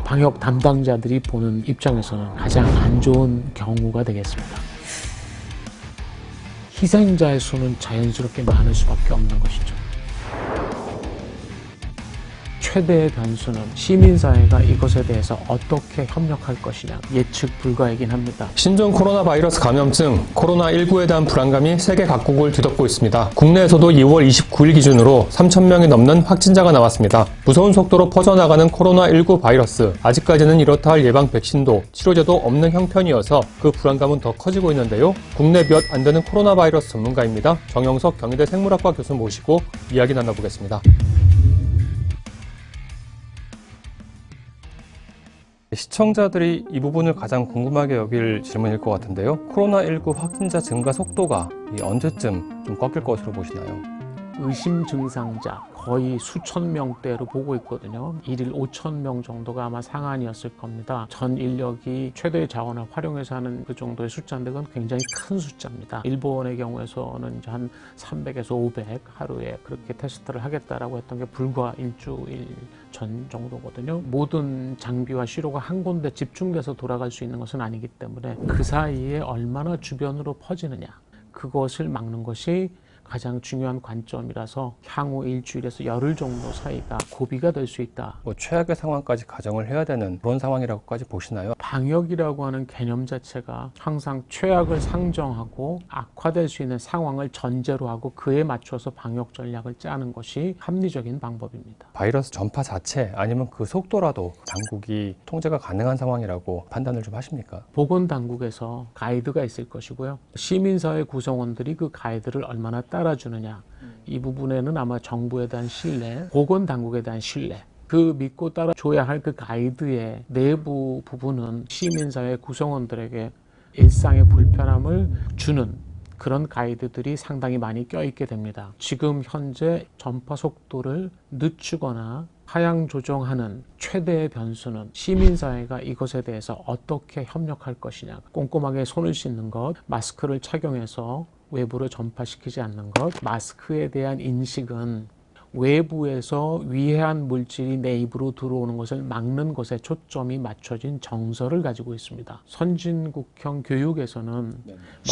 방역 담당자들이 보는 입장에서는 가장 안 좋은 경우가 되겠습니다. 희생자의 수는 자연스럽게 많을 수밖에 없는 것이죠. 최대의 변수는 시민사회가 이것에 대해서 어떻게 협력할 것이냐, 예측 불가이긴 합니다. 신종 코로나 바이러스 감염증 코로나19에 대한 불안감이 세계 각국을 뒤덮고 있습니다. 국내에서도 2월 29일 기준으로 3,000명이 넘는 확진자가 나왔습니다. 무서운 속도로 퍼져나가는 코로나19 바이러스, 아직까지는 이렇다 할 예방 백신도 치료제도 없는 형편이어서 그 불안감은 더 커지고 있는데요. 국내 몇 안 되는 코로나 바이러스 전문가입니다. 정영석 경희대 생물학과 교수 모시고 이야기 나눠보겠습니다. 시청자들이 이 부분을 가장 궁금하게 여길 질문일 것 같은데요. 코로나19 확진자 증가 속도가 언제쯤 좀 꺾일 것으로 보시나요? 의심 증상자 거의 수천 명대로 보고 있거든요. 일일 5천 명 정도가 아마 상한이었을 겁니다. 전 인력이 최대의 자원을 활용해서 하는 그 정도의 숫자인데 그건 굉장히 큰 숫자입니다. 일본의 경우에서는 이제 한 300에서 500 하루에 그렇게 테스트를 하겠다라고 했던 게 불과 일주일 전 정도거든요. 모든 장비와 시료가 한 군데 집중돼서 돌아갈 수 있는 것은 아니기 때문에 그 사이에 얼마나 주변으로 퍼지느냐, 그것을 막는 것이 가장 중요한 관점이라서 향후 일주일에서 열흘 정도 사이가 고비가 될 수 있다. 최악의 상황까지 가정을 해야 되는 그런 상황이라고까지 보시나요? 방역이라고 하는 개념 자체가 항상 최악을 상정하고 악화될 수 있는 상황을 전제로 하고 그에 맞춰서 방역 전략을 짜는 것이 합리적인 방법입니다. 바이러스 전파 자체 아니면 그 속도라도 당국이 통제가 가능한 상황이라고 판단을 좀 하십니까? 보건당국에서 가이드가 있을 것이고요. 시민사회 구성원들이 그 가이드를 얼마나 따라주느냐, 이 부분에는 아마 정부에 대한 신뢰, 보건당국에 대한 신뢰, 그 믿고 따라줘야 할 그 가이드의 내부 부분은 시민사회 구성원들에게 일상의 불편함을 주는 그런 가이드들이 상당히 많이 껴있게 됩니다. 지금 현재 전파 속도를 늦추거나 하향 조정하는 최대의 변수는 시민사회가 이것에 대해서 어떻게 협력할 것이냐, 꼼꼼하게 손을 씻는 것, 마스크를 착용해서 외부로 전파시키지 않는 것, 마스크에 대한 인식은 외부에서 위해한 물질이 내 입으로 들어오는 것을 막는 것에 초점이 맞춰진 정서를 가지고 있습니다. 선진국형 교육에서는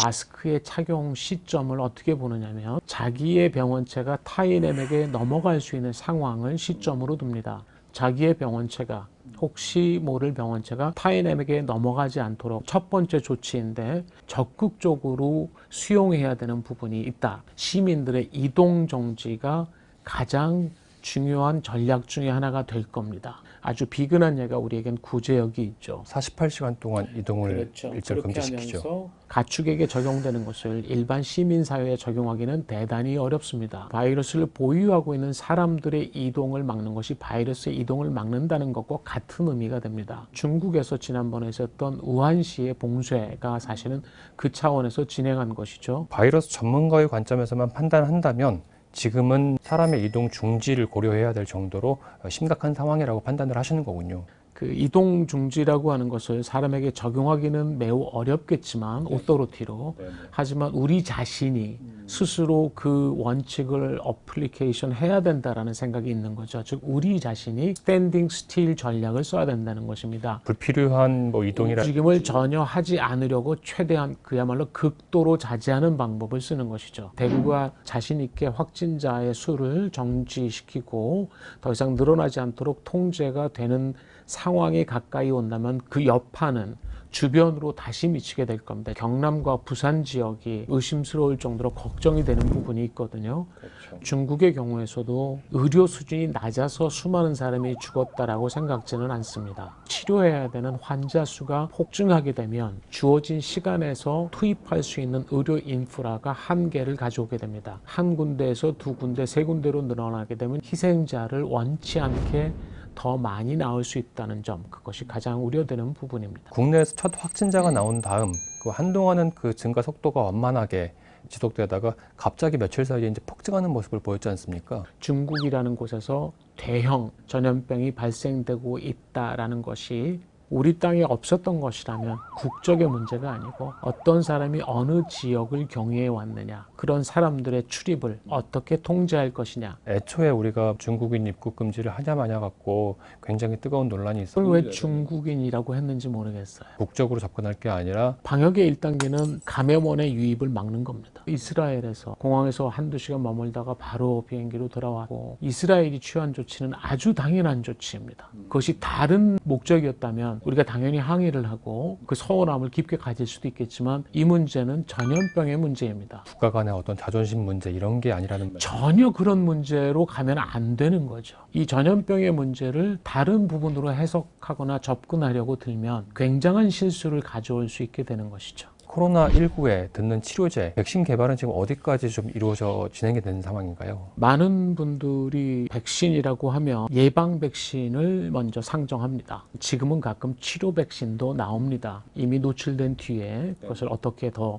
마스크의 착용 시점을 어떻게 보느냐면 자기의 병원체가 타인에게 넘어갈 수 있는 상황을 시점으로 둡니다. 자기의 병원체가 혹시 모를 병원체가 타인에게 넘어가지 않도록 첫 번째 조치인데 적극적으로 수용해야 되는 부분이 있다. 시민들의 이동 정지가 가장 중요한 전략 중에 하나가 될 겁니다. 아주 비근한 예가 우리에겐 구제역이 있죠. 48시간 동안 이동을 그렇죠. 일절 그렇게 금지시키죠. 하면서 가축에게 적용되는 것을 일반 시민사회에 적용하기는 대단히 어렵습니다. 바이러스를 보유하고 있는 사람들의 이동을 막는 것이 바이러스의 이동을 막는다는 것과 같은 의미가 됩니다. 중국에서 지난번에 있었던 우한시의 봉쇄가 사실은 그 차원에서 진행한 것이죠. 바이러스 전문가의 관점에서만 판단한다면 지금은 사람의 이동 중지를 고려해야 될 정도로 심각한 상황이라고 판단을 하시는 거군요. 그 이동 중지라고 하는 것을 사람에게 적용하기는 매우 어렵겠지만 오토리티로, 하지만 우리 자신이 스스로 그 원칙을 어플리케이션 해야 된다라는 생각이 있는 거죠. 즉 우리 자신이 스탠딩 스틸 전략을 써야 된다는 것입니다. 불필요한 이동이라 움직임을 전혀 하지 않으려고 최대한 그야말로 극도로 자제하는 방법을 쓰는 것이죠. 대구가 자신 있게 확진자의 수를 정지시키고 더 이상 늘어나지 않도록 통제가 되는 상황이 가까이 온다면 그 여파는 주변으로 다시 미치게 될 겁니다. 경남과 부산 지역이 의심스러울 정도로 걱정이 되는 부분이 있거든요. 그렇죠. 중국의 경우에서도 의료 수준이 낮아서 수많은 사람이 죽었다라고 생각지는 않습니다. 치료해야 되는 환자 수가 폭증하게 되면 주어진 시간에서 투입할 수 있는 의료 인프라가 한계를 가져오게 됩니다. 한 군데에서 두 군데, 세 군데로 늘어나게 되면 희생자를 원치 않게 더 많이 나올 수 있다는 점, 그것이 가장 우려되는 부분입니다. 국내에서 첫 확진자가 나온 다음 한동안은 그 증가 속도가 완만하게 지속되다가 갑자기 며칠 사이에 이제 폭증하는 모습을 보였지 않습니까? 중국이라는 곳에서 대형 전염병이 발생되고 있다라는 것이 우리 땅에 없었던 것이라면 국적의 문제가 아니고 어떤 사람이 어느 지역을 경유해 왔느냐, 그런 사람들의 출입을 어떻게 통제할 것이냐. 애초에 우리가 중국인 입국 금지를 하냐마냐 갖고 굉장히 뜨거운 논란이 그걸 있었는데 왜 중국인이라고 했는지 모르겠어요. 국적으로 접근할 게 아니라 방역의 1단계는 감염원의 유입을 막는 겁니다. 이스라엘에서 공항에서 한두 시간 머물다가 바로 비행기로 돌아왔고, 이스라엘이 취한 조치는 아주 당연한 조치입니다. 그것이 다른 목적이었다면 우리가 당연히 항의를 하고 그 서운함을 깊게 가질 수도 있겠지만, 이 문제는 전염병의 문제입니다. 국가 간의 어떤 자존심 문제 이런 게 아니라는 말. 전혀 그런 문제로 가면 안 되는 거죠. 이 전염병의 문제를 다른 부분으로 해석하거나 접근하려고 들면 굉장한 실수를 가져올 수 있게 되는 것이죠. 코로나19에 듣는 치료제, 백신 개발은 지금 어디까지 좀 이루어져 진행이 되는 상황인가요? 많은 분들이 백신이라고 하면 예방 백신을 먼저 상정합니다. 지금은 가끔 치료 백신도 나옵니다. 이미 노출된 뒤에 그것을 어떻게 더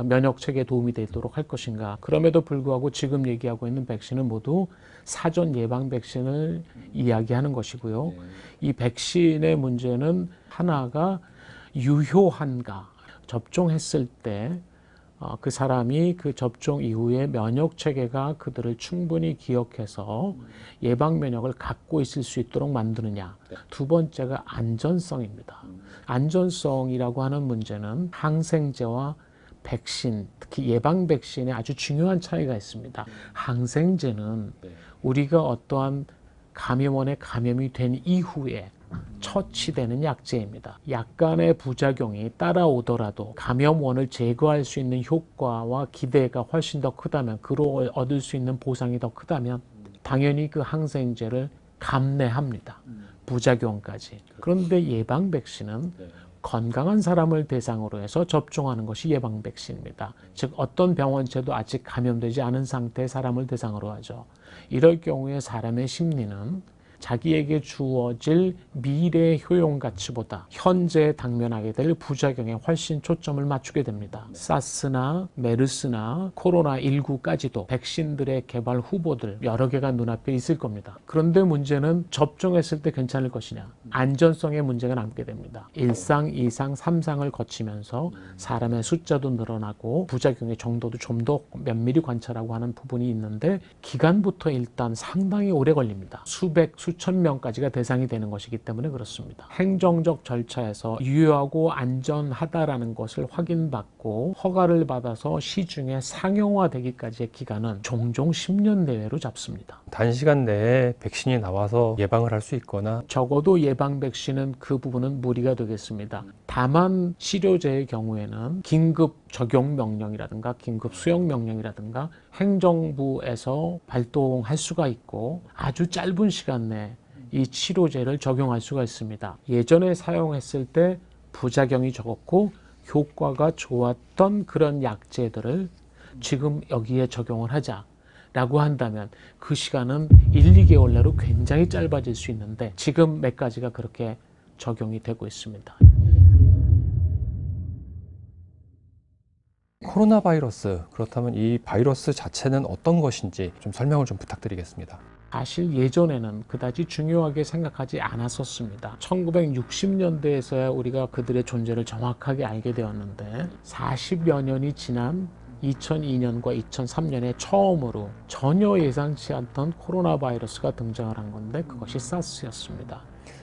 면역 체계에 도움이 되도록 할 것인가. 그럼에도 불구하고 지금 얘기하고 있는 백신은 모두 사전 예방 백신을 이야기하는 것이고요. 이 백신의 문제는 하나가 유효한가. 접종했을 때 그 사람이 그 접종 이후에 면역 체계가 그들을 충분히 기억해서 예방 면역을 갖고 있을 수 있도록 만드느냐. 두 번째가 안전성입니다. 안전성이라고 하는 문제는 항생제와 백신, 특히 예방 백신에 아주 중요한 차이가 있습니다. 항생제는 우리가 어떠한 감염원에 감염이 된 이후에 처치되는 약제입니다. 약간의 부작용이 따라오더라도 감염원을 제거할 수 있는 효과와 기대가 훨씬 더 크다면, 그로 얻을 수 있는 보상이 더 크다면 당연히 그 항생제를 감내합니다. 부작용까지. 그런데 예방 백신은 건강한 사람을 대상으로 해서 접종하는 것이 예방 백신입니다. 즉 어떤 병원체도 아직 감염되지 않은 상태의 사람을 대상으로 하죠. 이럴 경우에 사람의 심리는 자기에게 주어질 미래의 효용 가치보다 현재 당면하게 될 부작용에 훨씬 초점을 맞추게 됩니다. 사스나 메르스나 코로나19까지도 백신들의 개발 후보들 여러 개가 눈앞에 있을 겁니다. 그런데 문제는 접종했을 때 괜찮을 것이냐, 안전성의 문제가 남게 됩니다. 1상, 2상, 3상을 거치면서 사람의 숫자도 늘어나고 부작용의 정도도 좀 더 면밀히 관찰하고 하는 부분이 있는데, 기간부터 일단 상당히 오래 걸립니다. 수천 명까지가 대상이 되는 것이기 때문에 그렇습니다. 행정적 절차에서 유효하고 안전하다라는 것을 확인받고 허가를 받아서 시중에 상용화되기까지의 기간은 종종 10년 내외로 잡습니다. 단시간 내에 백신이 나와서 예방을 할 수 있거나 적어도 예방 백신은 그 부분은 무리가 되겠습니다. 다만 치료제의 경우에는 긴급 적용 명령이라든가 긴급 수용 명령이라든가 행정부에서 발동할 수가 있고, 아주 짧은 시간 내에 이 치료제를 적용할 수가 있습니다. 예전에 사용했을 때 부작용이 적었고 효과가 좋았던 그런 약제들을 지금 여기에 적용을 하자라고 한다면 그 시간은 1, 2개월 내로 굉장히 짧아질 수 있는데, 지금 몇 가지가 그렇게 적용이 되고 있습니다. 코로나 바이러스, 그렇다면 이 바이러스 자체는 어떤 것인지 좀 설명을 좀 부탁드리겠습니다. 사실 예전에는 그다지 중요하게 생각하지 않았었습니다. 1960년대에서야 우리가 그들의 존재를 정확하게 알게 되었는데, 40여 년이 지난 2002년과 2003년에 처음으로 전혀 예상치 않던 코로나 바이러스가 등장을 한 건데, 그것이 사스였습니다.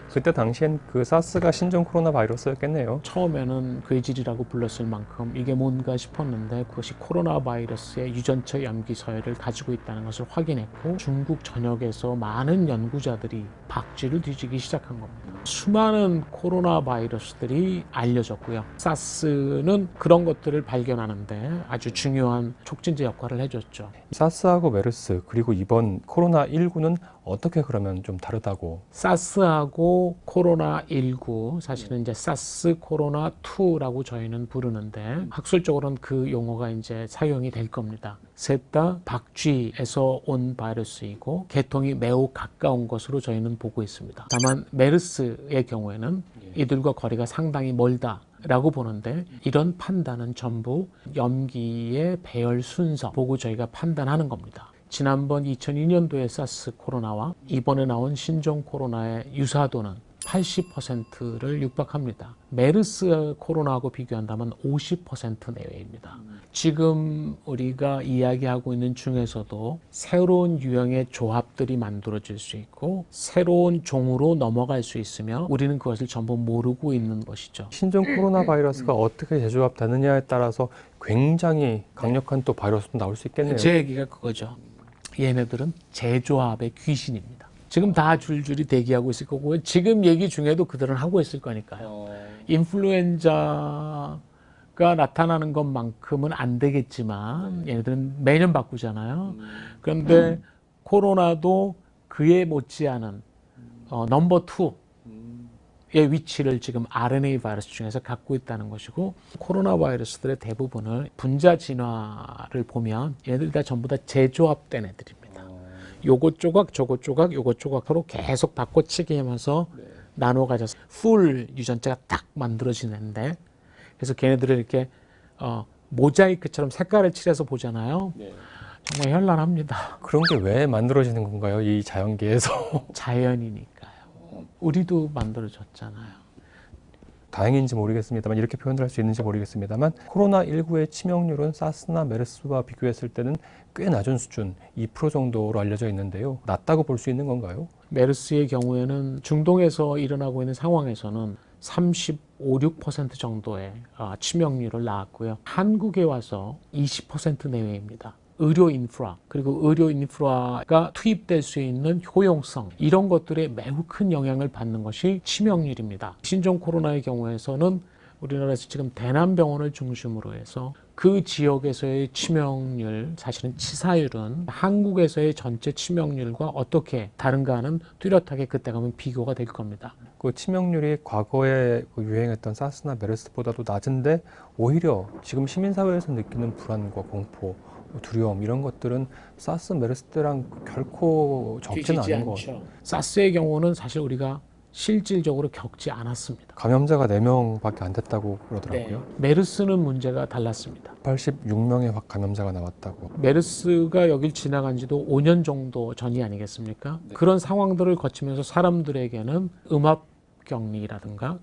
그때 당시엔 그 사스가 신종 코로나 바이러스였겠네요. 처음에는 괴질이라고 불렀을 만큼 이게 뭔가 싶었는데, 그것이 코로나 바이러스의 유전체 염기 서열을 가지고 있다는 것을 확인했고, 중국 전역에서 많은 연구자들이 박쥐를 뒤지기 시작한 겁니다. 수많은 코로나 바이러스들이 알려졌고요. 사스는 그런 것들을 발견하는데 아주 중요한 촉진제 역할을 해줬죠. 사스하고 메르스, 그리고 이번 코로나19는 어떻게 그러면 좀 다르다고? 사스하고 코로나19, 사실은 이제 사스 코로나2라고 저희는 부르는데, 학술적으로는 그 용어가 이제 사용이 될 겁니다. 셋 다 박쥐에서 온 바이러스이고 계통이 매우 가까운 것으로 저희는 보고 있습니다. 다만 메르스의 경우에는 이들과 거리가 상당히 멀다 라고 보는데, 이런 판단은 전부 염기의 배열 순서 보고 저희가 판단하는 겁니다. 지난번 2002년도의 사스 코로나와 이번에 나온 신종 코로나의 유사도는 80%를 육박합니다. 메르스 코로나하고 비교한다면 50% 내외입니다. 지금 우리가 이야기하고 있는 중에서도 새로운 유형의 조합들이 만들어질 수 있고 새로운 종으로 넘어갈 수 있으며 우리는 그것을 전부 모르고 있는 것이죠. 신종 코로나 바이러스가 어떻게 재조합되느냐에 따라서 굉장히 강력한 또 바이러스도 나올 수 있겠네요. 제 얘기가 그거죠. 얘네들은 재조합의 귀신입니다. 지금 다 줄줄이 대기하고 있을 거고 지금 얘기 중에도 그들은 하고 있을 거니까요. 인플루엔자가 나타나는 것만큼은 안 되겠지만 얘네들은 매년 바꾸잖아요. 그런데 코로나도 그에 못지않은 넘버 2의 위치를 지금 RNA 바이러스 중에서 갖고 있다는 것이고 코로나 바이러스들의 대부분을 분자 진화를 보면 얘네들 다 전부 다 재조합된 애들입니다. 요것 조각 저것 조각 요것 조각 서로 계속 바꿔치기 하면서 나눠 가져서 풀 유전자가 딱 만들어지는데 그래서 걔네들을 이렇게 모자이크처럼 색깔을 칠해서 보잖아요. 정말 현란합니다. 그런 게 왜 만들어지는 건가요? 이 자연계에서. 자연이니까요. 우리도 만들어졌잖아요. 다행인지 모르겠습니다만 이렇게 표현을 할 수 있는지 모르겠습니다만 코로나19의 치명률은 사스나 메르스와 비교했을 때는 꽤 낮은 수준 2% 정도로 알려져 있는데요. 낮다고 볼 수 있는 건가요? 메르스의 경우에는 중동에서 일어나고 있는 상황에서는 35, 6% 정도의 치명률을 낳았고요. 한국에 와서 20% 내외입니다. 의료 인프라 그리고 의료 인프라가 투입될 수 있는 효용성 이런 것들에 매우 큰 영향을 받는 것이 치명률입니다. 신종 코로나의 경우에서는 우리나라에서 지금 대남병원을 중심으로 해서 그 지역에서의 치명률 사실은 치사율은 한국에서의 전체 치명률과 어떻게 다른가 하는 뚜렷하게 그때 가면 비교가 될 겁니다. 그 치명률이 과거에 유행했던 사스나 메르스보다도 낮은데 오히려 지금 시민사회에서 느끼는 불안과 공포 두려움 이런 것들은 사스 메르스 때랑 결코 적지는 않은 것 같아요. 사스의 경우는 사실 우리가 실질적으로 겪지 않았습니다. 감염자가 4명밖에 안 됐다고 그러더라고요. 메르스는 문제가 달랐습니다. 86명의 감염자가 나왔다고. 메르스가 여길 지나간 지도 5년 정도 전이 아니겠습니까? 그런 상황들을 거치면서 사람들에게는 격리라든가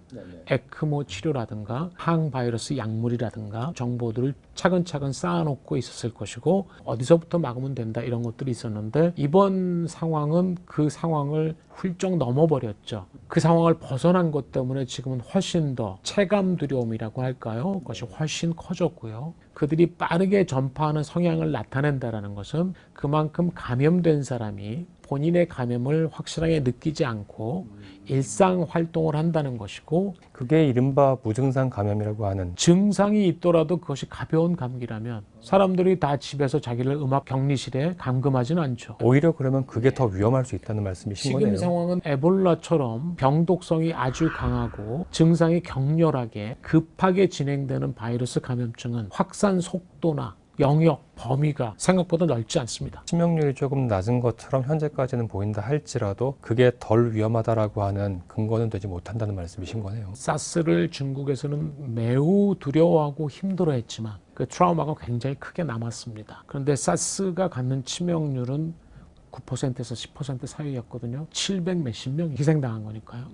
에크모 치료라든가 항바이러스 약물이라든가 정보들을 차근차근 쌓아놓고 있었을 것이고 어디서부터 막으면 된다 이런 것들이 있었는데 이번 상황은 그 상황을 훌쩍 넘어버렸죠. 그 상황을 벗어난 것 때문에 지금은 훨씬 더 체감 두려움이라고 할까요? 그것이 훨씬 커졌고요. 그들이 빠르게 전파하는 성향을 나타낸다는 것은 그만큼 감염된 사람이 본인의 감염을 확실하게 느끼지 않고 일상 활동을 한다는 것이고 그게 이른바 무증상 감염이라고 하는 증상이 있더라도 그것이 가벼운 감기라면 사람들이 다 집에서 자기를 격리실에 감금하지는 않죠. 오히려 그러면 그게 더 위험할 수 있다는 말씀이신 거네요. 지금 상황은 에볼라처럼 병독성이 아주 강하고 증상이 격렬하게 급하게 진행되는 바이러스 감염증은 확산 속도나 영역, 범위가 생각보다 넓지 않습니다. 치명률이 조금 낮은 것처럼 현재까지는 보인다 할지라도 그게 덜 위험하다라고 하는 근거는 되지 못한다는 말씀이신 거네요. 사스를 중국에서는 매우 두려워하고 힘들어했지만 그 트라우마가 굉장히 크게 남았습니다. 그런데 사스가 갖는 치명률은 9%에서 10% 사이였거든요. 700 몇십 명이 희생당한 거니까요.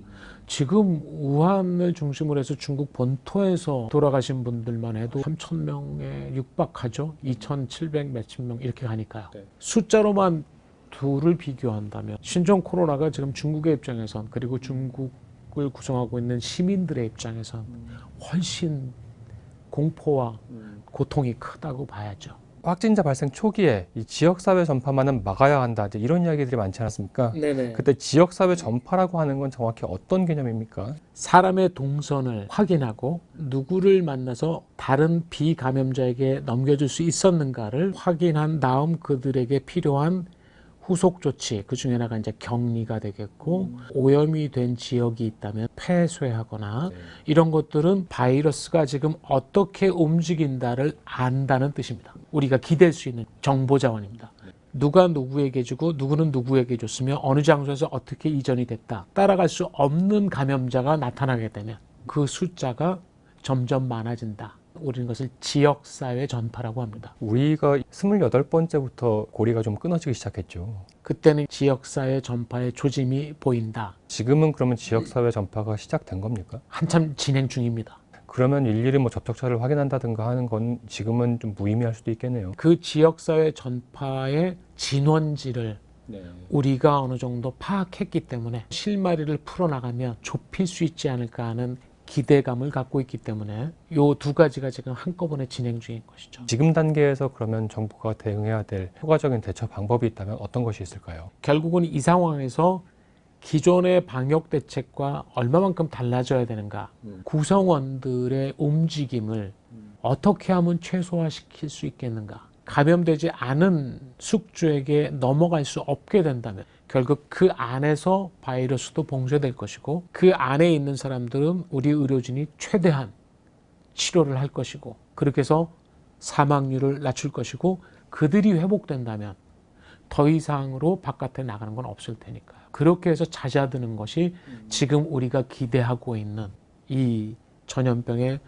지금 우한을 중심으로 해서 중국 본토에서 돌아가신 분들만 해도 3,000명에 육박하죠. 2,700 몇십 명 이렇게 가니까요. 숫자로만 둘을 비교한다면 신종 코로나가 지금 중국의 입장에선 그리고 중국을 구성하고 있는 시민들의 입장에선 훨씬 공포와 고통이 크다고 봐야죠. 확진자 발생 초기에 이 지역사회 전파만은 막아야 한다 이런 이야기들이 많지 않았습니까? 네네. 그때 지역사회 전파라고 하는 건 정확히 어떤 개념입니까? 사람의 동선을 확인하고 누구를 만나서 다른 비감염자에게 넘겨줄 수 있었는가를 확인한 다음 그들에게 필요한 후속 조치, 그 중에 하나가 이제 격리가 되겠고 오염이 된 지역이 있다면 폐쇄하거나 이런 것들은 바이러스가 지금 어떻게 움직인다를 안다는 뜻입니다. 우리가 기댈 수 있는 정보 자원입니다. 누가 누구에게 주고 누구는 누구에게 줬으며 어느 장소에서 어떻게 이전이 됐다. 따라갈 수 없는 감염자가 나타나게 되면 그 숫자가 점점 많아진다. 우리는 것을 지역사회 전파라고 합니다. 우리가 28번째부터 고리가 좀 끊어지기 시작했죠. 그때는 지역사회 전파의 조짐이 보인다. 지금은 그러면 지역사회 전파가 시작된 겁니까? 한참 진행 중입니다. 그러면 일일이 뭐 접촉자를 확인한다든가 하는 건 지금은 좀 무의미할 수도 있겠네요. 그 지역사회 전파의 진원지를 우리가 어느 정도 파악했기 때문에 실마리를 풀어나가면 좁힐 수 있지 않을까 하는 기대감을 갖고 있기 때문에 이 두 가지가 지금 한꺼번에 진행 중인 것이죠. 지금 단계에서 그러면 정부가 대응해야 될 효과적인 대처 방법이 있다면 어떤 것이 있을까요? 결국은 이 상황에서 기존의 방역 대책과 얼마만큼 달라져야 되는가, 구성원들의 움직임을 어떻게 하면 최소화시킬 수 있겠는가, 감염되지 않은 숙주에게 넘어갈 수 없게 된다면 결국 그 안에서 바이러스도 봉쇄될 것이고 그 안에 있는 사람들은 우리 의료진이 최대한 치료를 할 것이고 그렇게 해서 사망률을 낮출 것이고 그들이 회복된다면 더 이상으로 바깥에 나가는 건 없을 테니까요. 그렇게 해서 잦아드는 것이 지금 우리가 기대하고 있는 이 전염병의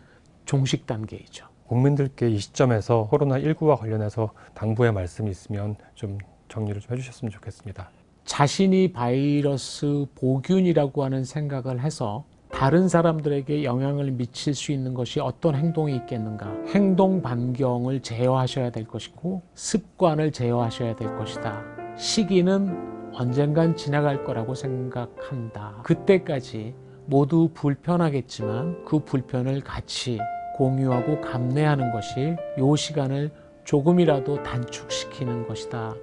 종식 단계이죠. 국민들께 이 시점에서 코로나19와 관련해서 당부의 말씀이 있으면 좀 정리를 좀 해주셨으면 좋겠습니다. 자신이 바이러스 보균이라고 하는 생각을 해서 다른 사람들에게 영향을 미칠 수 있는 것이 어떤 행동이 있겠는가. 행동 반경을 제어하셔야 될 것이고 습관을 제어하셔야 될 것이다. 시기는 언젠간 지나갈 거라고 생각한다. 그때까지 모두 불편하겠지만 그 불편을 같이 공유하고 감내하는 것이 이 시간을 조금이라도 단축시키는 것이다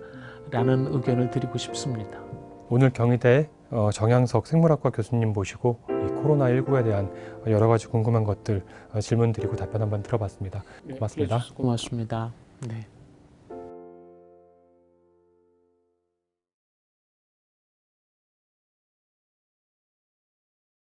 라는 의견을 드리고 싶습니다. 오늘 경희대 정양석 생물학과 교수님 모시고 이 코로나19에 대한 여러 가지 궁금한 것들 질문 드리고 답변 한번 들어봤습니다. 고맙습니다. 고맙습니다. 네.